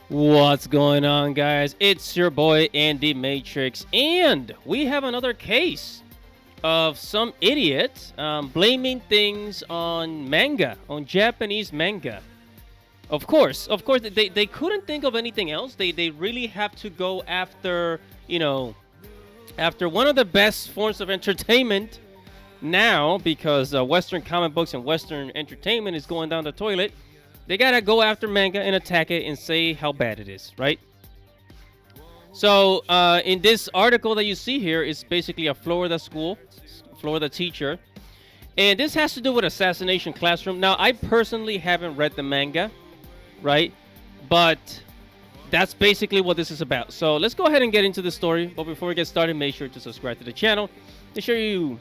What's going on, guys? It's your boy Andy Matrix, and we have another case of some idiot blaming things on manga, on Japanese manga. Of course, they couldn't think of anything else. They really have to go after, after one of the best forms of entertainment now, because Western comic books and Western entertainment is going down the toilet. They gotta go after manga and attack it and say how bad it is, right? So in this article that you see here is basically a Florida school, Florida teacher, and this has to do with Assassination Classroom. Now, I personally haven't read the manga, right? But that's basically what this is about. So let's go ahead and get into the story. But before we get started, make sure to subscribe to the channel. Make sure you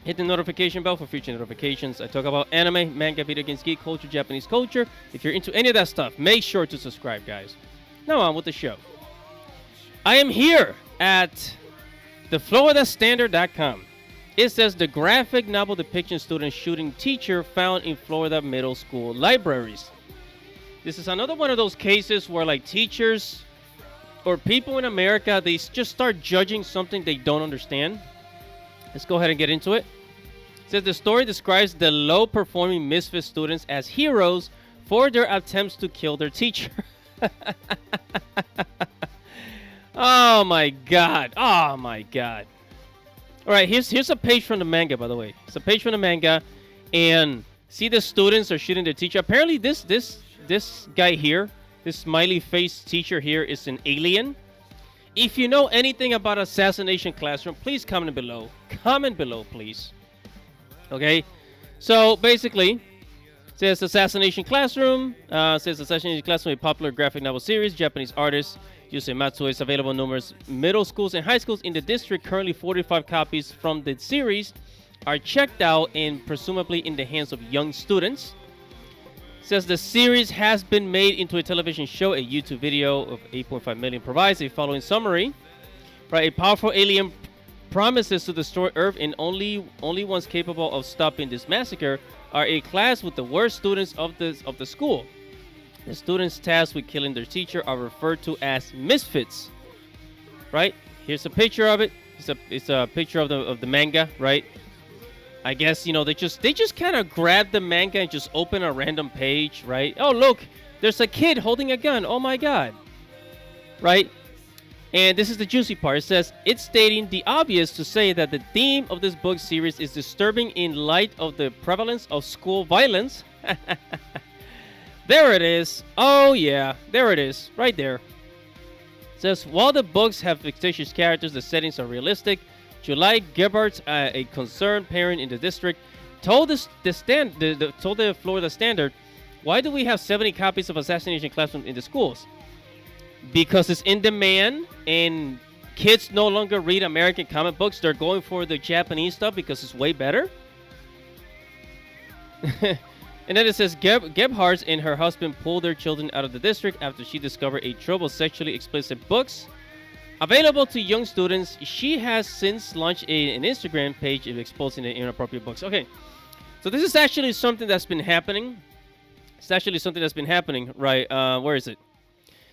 hit the notification bell for future notifications. I talk about anime, manga, video games, geek culture, Japanese culture. If you're into any of that stuff, make sure to subscribe, guys. Now on with the show. I am here at thefloridastandard.com. It says the graphic novel depiction student shooting teacher found in Florida middle school libraries. This is another one of those cases where, like, teachers or people in America, they just start judging something they don't understand. Let's go ahead and get into it. It says the story describes the low-performing misfit students as heroes for their attempts to kill their teacher. Oh my god. Oh my god. All right, here's a page from the manga, by the way. It's a page from the manga, and see, the students are shooting their teacher. Apparently, this guy here, this smiley face teacher here, is an alien. If you know anything about Assassination Classroom, please comment below. Comment below, please. Okay, so basically, it says Assassination Classroom. Says Assassination Classroom, a popular graphic novel series. Japanese artist Yusei Matsue is available in numerous middle schools and high schools in the district. Currently, 45 copies from the series are checked out and presumably in the hands of young students. Says the series has been made into a television show. A YouTube video of 8.5 million provides a following summary. Right, a powerful alien promises to destroy Earth, and only ones capable of stopping this massacre are a class with the worst students of the school. The students tasked with killing their teacher are referred to as misfits. Right, here's a picture of it. It's a picture of the manga. Right. I guess, they just kind of grab the manga and just open a random page, right? Oh, look, there's a kid holding a gun. Oh my god. Right? And this is the juicy part. It says, it's stating the obvious to say that the theme of this book series is disturbing in light of the prevalence of school violence. There it is. Oh yeah, there it is. Right there. It says, while the books have fictitious characters, the settings are realistic. July Gebhardt, a concerned parent in the district, told the Florida Standard, "Why do we have 70 copies of Assassination Classroom in the schools? Because it's in demand, and kids no longer read American comic books. They're going for the Japanese stuff because it's way better." And then it says Gebhardt and her husband pulled their children out of the district after she discovered a trove of sexually explicit books available to young students. She has since launched an Instagram page of exposing the inappropriate books. Okay, so this is actually something that's been happening. It's actually something that's been happening, right? Where is it?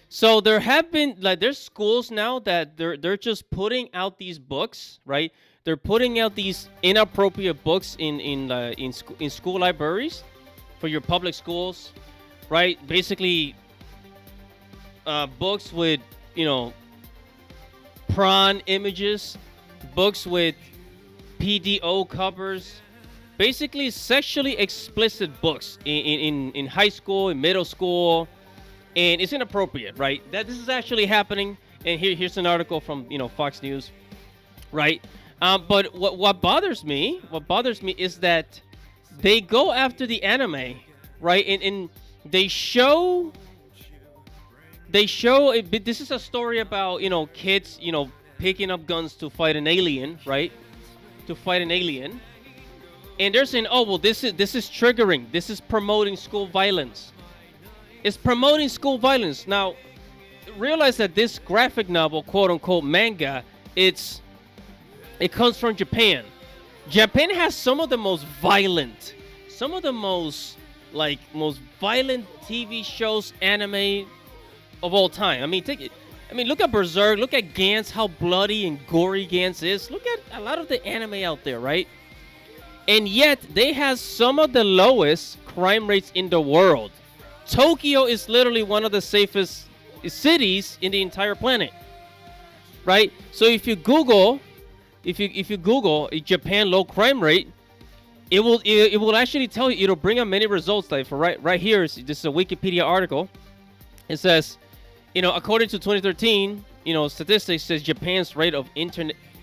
So there have been, like, there's schools now that they're just putting out these books, right? They're putting out these inappropriate books in school libraries for your public schools, right? Basically, books with, prawn images, books with PDO covers, basically sexually explicit books in high school, in middle school, and it's inappropriate, right? That this is actually happening, and here's an article from Fox News, right? But what bothers me is that they go after the anime, right? And they show. This is a story about kids picking up guns to fight an alien, right? To fight an alien, and they're saying, oh well, this is triggering. This is promoting school violence. It's promoting school violence. Now, realize that this graphic novel, quote unquote manga, it comes from Japan. Japan has some of the most violent TV shows, anime, of all time. I mean, look at Berserk. Look at Gantz, how bloody and gory Gantz is. Look at a lot of the anime out there, right? And yet, they have some of the lowest crime rates in the world. Tokyo is literally one of the safest cities in the entire planet, right? So if you Google, if you Google a Japan low crime rate, it will actually tell you. It'll bring up many results. Like for right here, this is a Wikipedia article. It says, according to 2013, statistics says Japan's rate of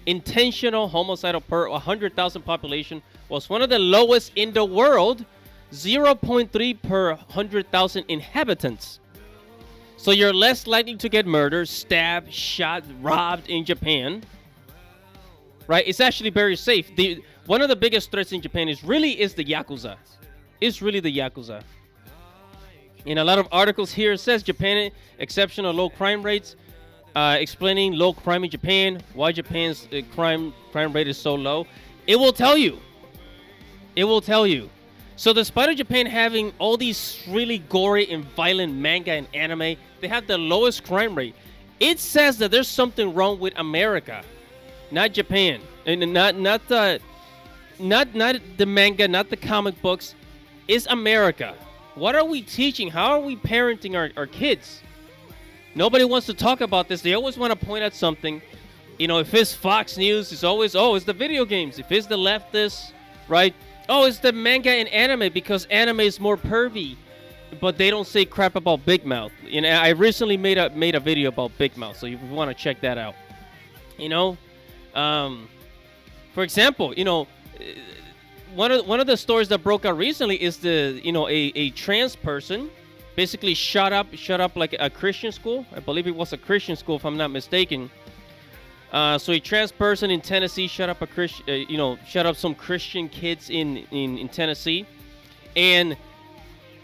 intentional homicidal per 100,000 population was one of the lowest in the world, 0.3 per 100,000 inhabitants. So you're less likely to get murdered, stabbed, shot, robbed in Japan, right? It's actually very safe. One of the biggest threats in Japan is the Yakuza. It's really the Yakuza. In a lot of articles here, it says Japan exceptional low crime rates, explaining low crime in Japan, why Japan's crime rate is so low. It will tell you. It will tell you. So despite of Japan having all these really gory and violent manga and anime, they have the lowest crime rate. It says that there's something wrong with America, not Japan, and not the manga, not the comic books. It's America. What are we teaching? How are we parenting our kids? Nobody wants to talk about this. They always want to point at something. If it's Fox News, it's always, it's the video games. If it's the leftists, right? Oh, it's the manga and anime because anime is more pervy. But they don't say crap about Big Mouth. I recently made a video about Big Mouth, so if you want to check that out. For example, one of the stories that broke out recently is a trans person basically shut up like a Christian school. I believe it was a Christian school, if I'm not mistaken. So a trans person in Tennessee shut up some Christian kids in Tennessee, and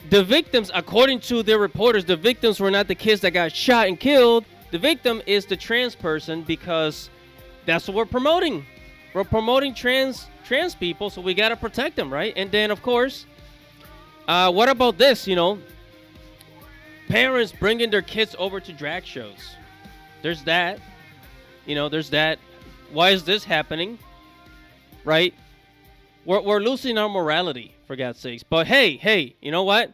the victims, according to their reporters, the victims were not the kids that got shot and killed. The victim is the trans person because that's what we're promoting. We're promoting trans people, so we gotta protect them, right? And then, of course, what about this? Parents bringing their kids over to drag shows. There's that. There's that. Why is this happening? Right? We're losing our morality, for God's sakes. But hey, you know what?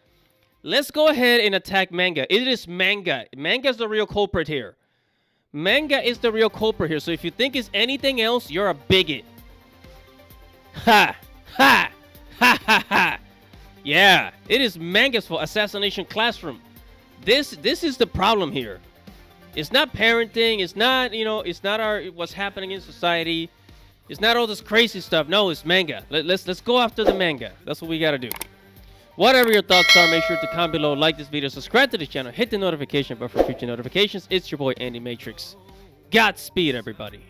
Let's go ahead and attack manga. It is manga. Manga is the real culprit here. Manga is the real culprit here. So if you think it's anything else, you're a bigot. Ha! Ha! Ha ha ha! Yeah, it is manga's fault. Assassination Classroom. This is the problem here. It's not parenting. It's not, it's not what's happening in society. It's not all this crazy stuff. No, it's manga. Let's go after the manga. That's what we got to do. Whatever your thoughts are, make sure to comment below, like this video, subscribe to the channel, hit the notification bell for future notifications. It's your boy, Andy Matrix. Godspeed, everybody.